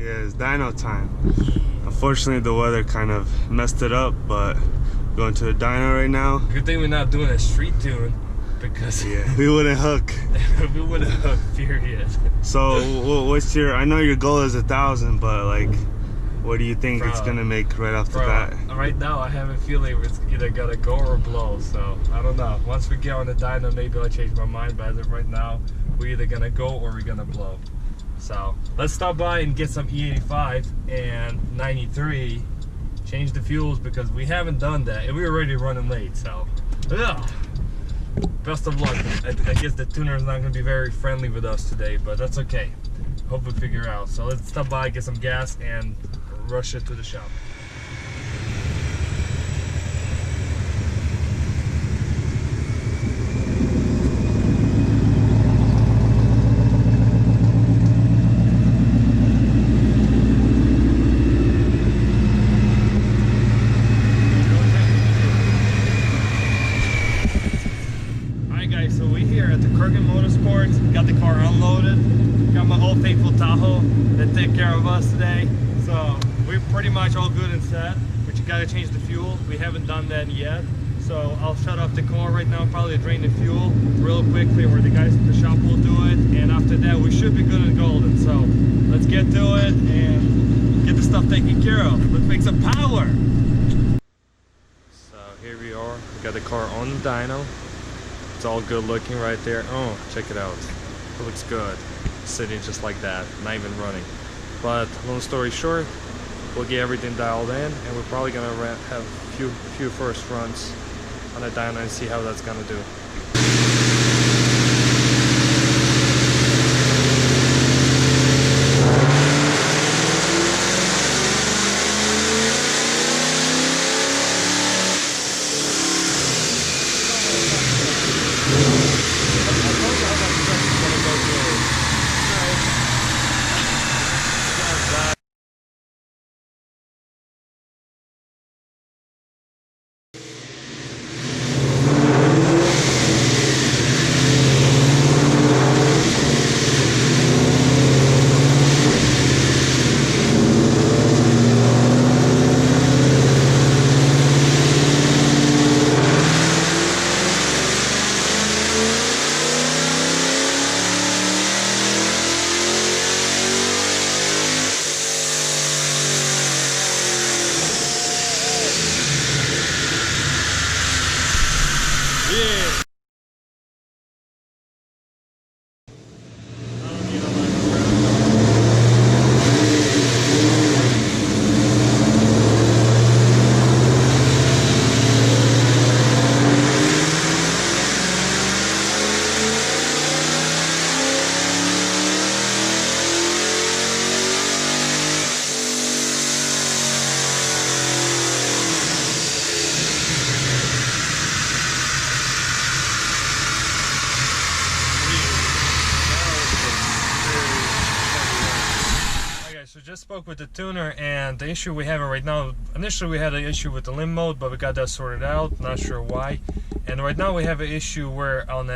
Yeah, it's dyno time. Unfortunately, the weather kind of messed it up, but going to the dyno right now. Good thing we're not doing a street tune, because yeah, we wouldn't hook. We wouldn't hook, period. So, what's your? I know your goal is 1,000, but like, what do you think it's gonna make right off the bat? Right now, I have a feeling it's either gonna go or blow. So I don't know. Once we get on the dyno, maybe I'll change my mind. But as of right now, we're either gonna go or we're gonna blow. So let's stop by and get some E85 and 93. Change the fuels because we haven't done that, and we're already running late. So, ugh. Best of luck. I guess the tuner is not gonna be very friendly with us today, but that's okay. Hope we figure it out. So let's stop by, get some gas, and rush it to the shop. Alright guys, so we're here at the Motorsports. Got the car unloaded. Got my old faithful Tahoe that take care of us today. So we're pretty much all good and set, but you gotta change the fuel. We haven't done that yet. So I'll shut off the car right now, probably drain the fuel real quickly, or the guys at the shop will do it. And after that, we should be good and golden. So let's get to it and get the stuff taken care of. Let's make some power. So here we are. We got the car on the dyno. It's all good looking right there. Oh, check it out. It looks good. Sitting just like that, not even running. But long story short, we'll get everything dialed in, and we're probably gonna have a few first runs on the dyno and see how that's gonna do. Yeah. So just spoke with the tuner, and the issue we have right now, initially we had an issue with the limb mode, but we got that sorted out, not sure why. And right now we have an issue where on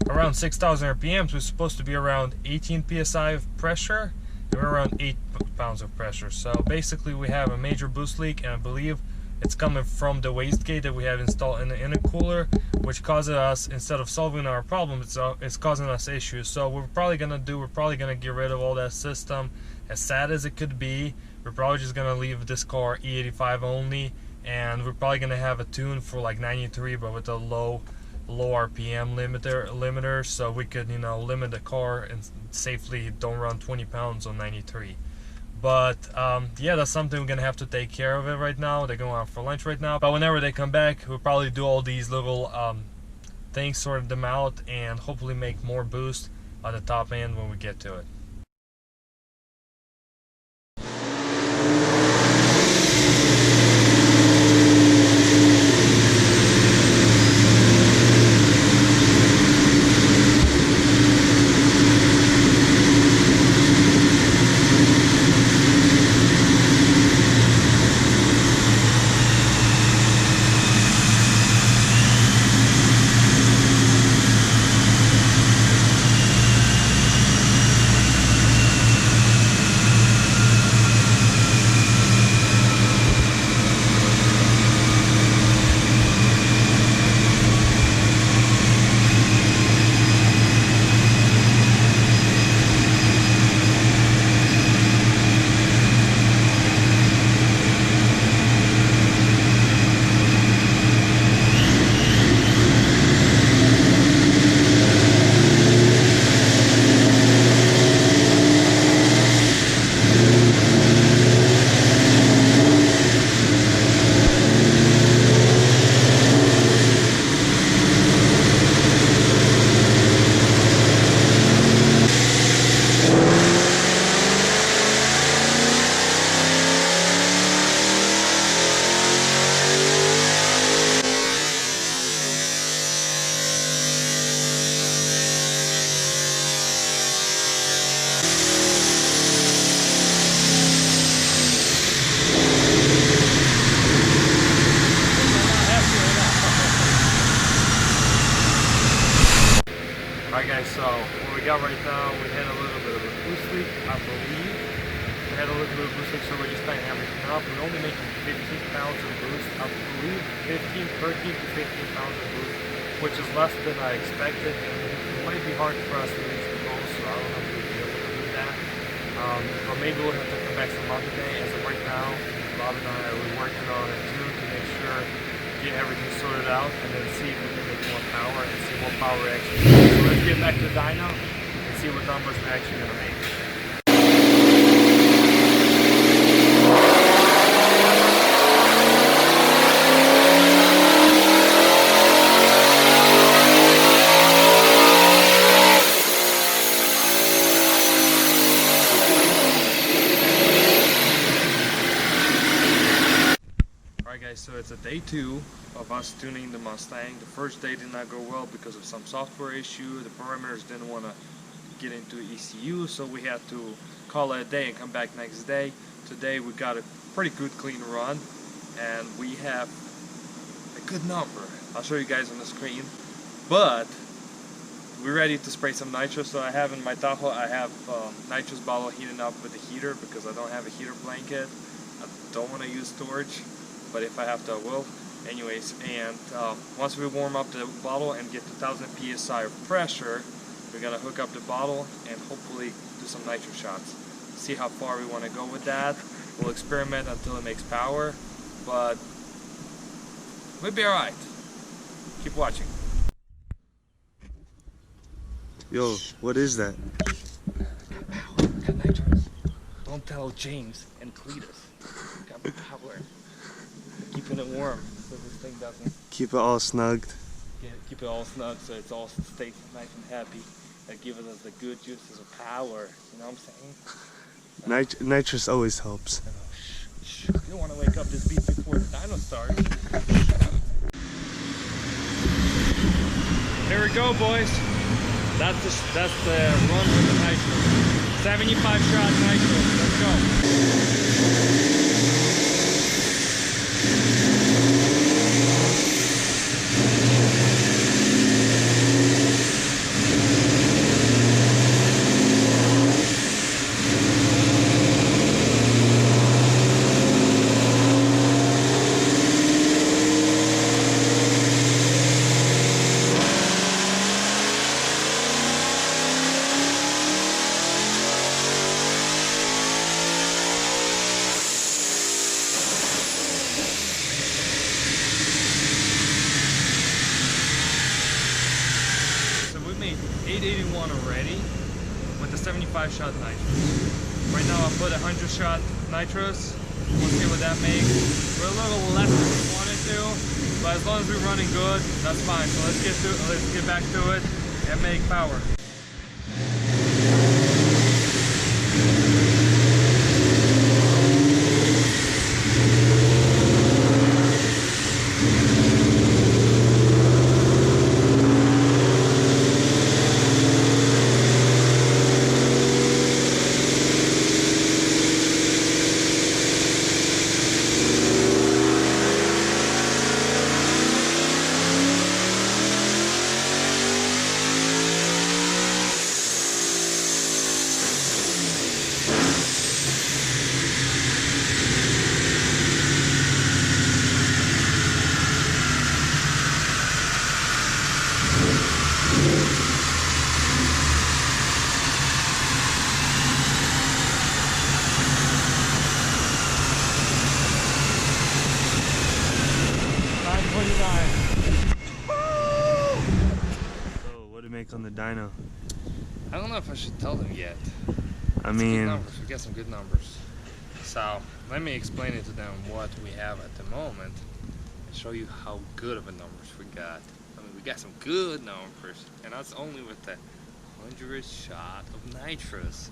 around 6,000 RPMs, we're supposed to be around 18 PSI of pressure, and we're around 8 pounds of pressure. So basically we have a major boost leak, and I believe it's coming from the wastegate that we have installed in the intercooler, which causes us, instead of solving our problem, it's causing us issues. So what we're probably gonna get rid of all that system. As sad as it could be, we're probably just gonna leave this car E85 only, and we're probably gonna have a tune for like 93, but with a low RPM limiter, so we could, you know, limit the car and safely don't run 20 pounds on 93. But yeah, that's something we're gonna have to take care of it right now. They're going out for lunch right now, but whenever they come back, we'll probably do all these little things, sort them out, and hopefully make more boost on the top end when we get to it. We had a little bit of boosting, so we're just tying everything up. We're only making 15 pounds of boost, I believe 13 to 15 pounds of boost, which is less than I expected, and it might be hard for us to reach the goal, so I don't know if we'll be able to do that. Or maybe we'll have to come back some other day. As of right now, Bob and I are working on it too to make sure, get everything sorted out, and then see if we can make more power and see what power we're actually doing. So let's get back to Dyno and see what numbers we're actually going to make. Alright guys, so it's a day 2 of us tuning the Mustang. The first day did not go well because of some software issue. The parameters didn't want to get into ECU, so we had to call it a day and come back next day. Today we got a pretty good clean run and we have a good number. I'll show you guys on the screen. But we're ready to spray some nitrous. So I have in my Tahoe, I have nitrous bottle heating up with the heater because I don't have a heater blanket. I don't want to use storage, but if I have to, I will. Anyways, and once we warm up the bottle and get to 1000 psi of pressure, we're gonna hook up the bottle and hopefully do some nitro shots. See how far we want to go with that. We'll experiment until it makes power, but we'll be alright. Keep watching. Yo, what is that? Got nitros. Don't tell James and Cletus. Got power. Keeping it warm so this thing doesn't. Keep it all snugged. Yeah, keep it all snug so it's all stays nice and happy. That gives us the good juices of power. You know what I'm saying? Nitrous always helps. Shh. You don't want to wake up this beat before the dyno starts. Here we go, boys. That's the run with the nitro. 75 shot nitro. Let's go. Made 881 already with the 75 shot nitros. Right now I put 100 shot nitros. We'll see what that makes. We're a little less than we wanted to, but as long as we're running good, that's fine. So let's get back to it and make power. So, what do you make on the dyno? I don't know if I should tell them yet. I mean, We got some good numbers. So let me explain it to them what we have at the moment and show you how good of a numbers we got. I mean, we got some good numbers, and that's only with the 100 shot of nitrous.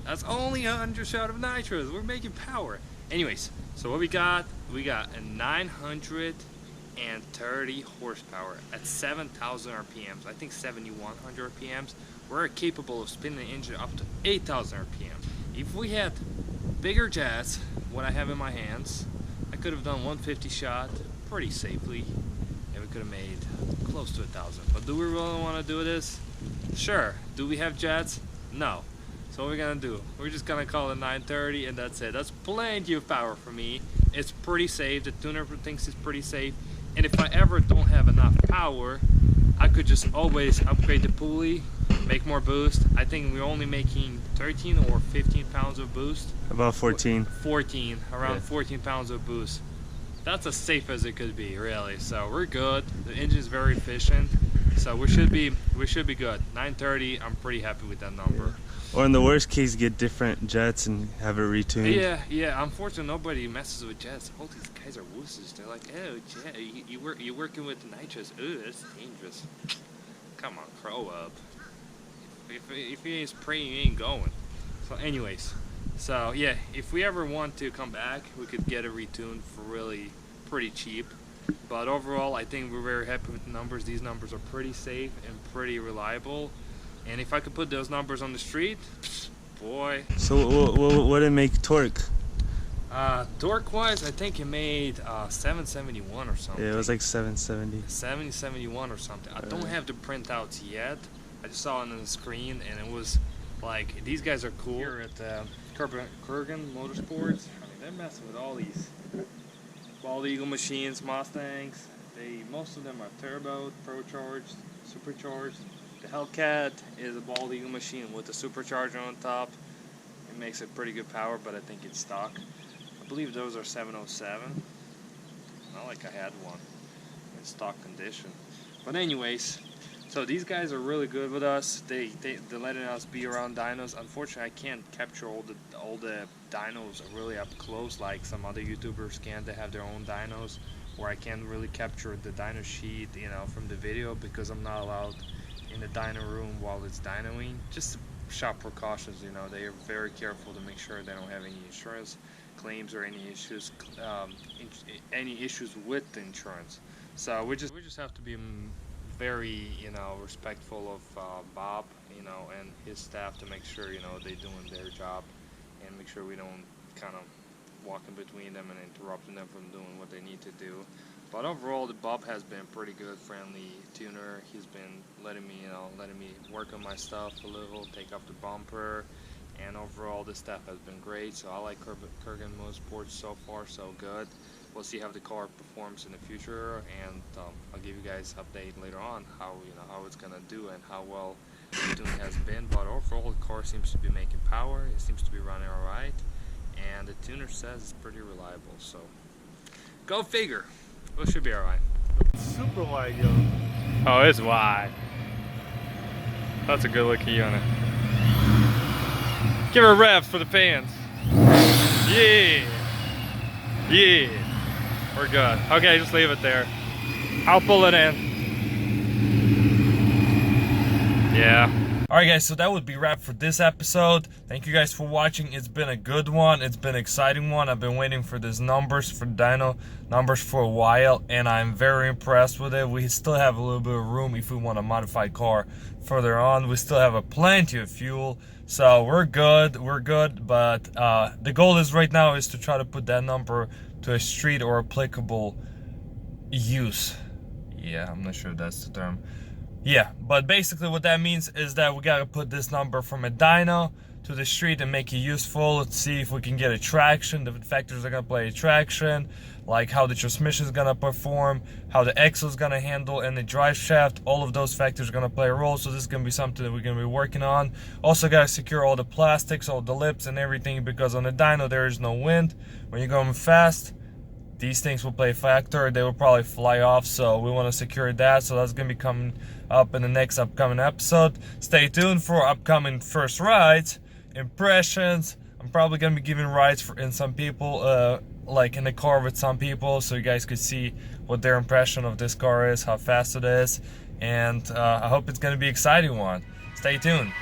That's only 100 shot of nitrous. We're making power. Anyways, so what we got a 930 horsepower at 7,000 RPMs. I think 7,100 RPMs. We're capable of spinning the engine up to 8,000 RPM. If we had bigger jets, what I have in my hands, I could have done 150 shot pretty safely, and we could have made close to 1,000. But do we really want to do this? Sure. Do we have jets? No. So what we're gonna do, we're just gonna call it 930 and that's it. That's plenty of power for me. It's pretty safe. The tuner thinks it's pretty safe. And if I ever don't have enough power, I could just always upgrade the pulley, make more boost. I think we're only making 13 or 15 pounds of boost. About 14. 14, around Yeah. 14 pounds of boost. That's as safe as it could be, really. So we're good. The engine is very efficient. So we should be good. 930, I'm pretty happy with that number. Yeah. Or in the worst case, get different jets and have it retuned. Yeah. Unfortunately, nobody messes with jets. All these guys are wusses. They're like, oh, jet, you're working with the Nitrous. Ooh, that's dangerous. Come on, grow up. If you ain't spraying, you ain't going. So anyways, so yeah, if we ever want to come back, we could get it retuned for really pretty cheap. But overall, I think we're very happy with the numbers. These numbers are pretty safe and pretty reliable. And if I could put those numbers on the street, boy. So what did it make torque? Torque wise, I think it made 771 or something. Yeah, it was like 770. 771 or something. I don't have the printouts yet. I just saw it on the screen and it was like, these guys are cool. Here at Kurgan Motorsports, I mean, they're messing with all these Bald Eagle machines, Mustangs. Most of them are turbo, Procharged, supercharged. The Hellcat is a Bald Eagle machine with a supercharger on top. It makes it pretty good power, but I think it's stock. I believe those are 707. Not like I had one in stock condition. But anyways, so these guys are really good with us. They're letting us be around dynos. Unfortunately, I can't capture all the dynos really up close like some other YouTubers can. They have their own dynos, where I can't really capture the dyno sheet, you know, from the video because I'm not allowed in the dyno room while it's dynoing. Just shop precautions, you know. They are very careful to make sure they don't have any insurance claims or any issues with the insurance. So we just have to be very, you know, respectful of Bob, you know, and his staff to make sure, you know, they're doing their job and make sure we don't kind of walk in between them and interrupting them from doing what they need to do. But overall, the Bob has been pretty good, friendly tuner. He's been letting me work on my stuff a little, take off the bumper, and overall the staff has been great. So I like Kurgan Motorsports so far, so good. We'll see how the car performs in the future, and I'll give you guys an update later on how it's gonna do and how well the tuning has been. But overall, the car seems to be making power. It seems to be running all right, and the tuner says it's pretty reliable. So go figure. Well, it should be all right. Super wide, yo. Oh, it's wide. That's a good looking unit. Give her a rev for the fans. Yeah. Yeah. We're good. Okay, just leave it there. I'll pull it in. Yeah. Alright guys, so that would be wrap for this episode. Thank you guys for watching. It's been a good one. It's been an exciting one. I've been waiting for these numbers, for dyno numbers for a while, and I'm very impressed with it. We still have a little bit of room if we want a modified car further on. We still have plenty of fuel, so we're good, but the goal is right now is to try to put that number to a street or applicable use. Yeah, I'm not sure if that's the term. Yeah, but basically what that means is that we gotta put this number from a dyno to the street and make it useful. Let's see if we can get a traction. The factors are gonna play a traction, like how the transmission is gonna perform, how the axle is gonna handle, and the drive shaft. All of those factors are gonna play a role, so this is gonna be something that we're gonna be working on. Also gotta secure all the plastics, all the lips and everything, because on the dyno there is no wind. When you're going fast, these things will play a factor. They will probably fly off, so we want to secure that. So that's going to be coming up in the next upcoming episode. Stay tuned for upcoming first rides, impressions. I'm probably going to be giving rides in some people, like in the car with some people, so you guys could see what their impression of this car is, how fast it is, and I hope it's going to be an exciting one. Stay tuned.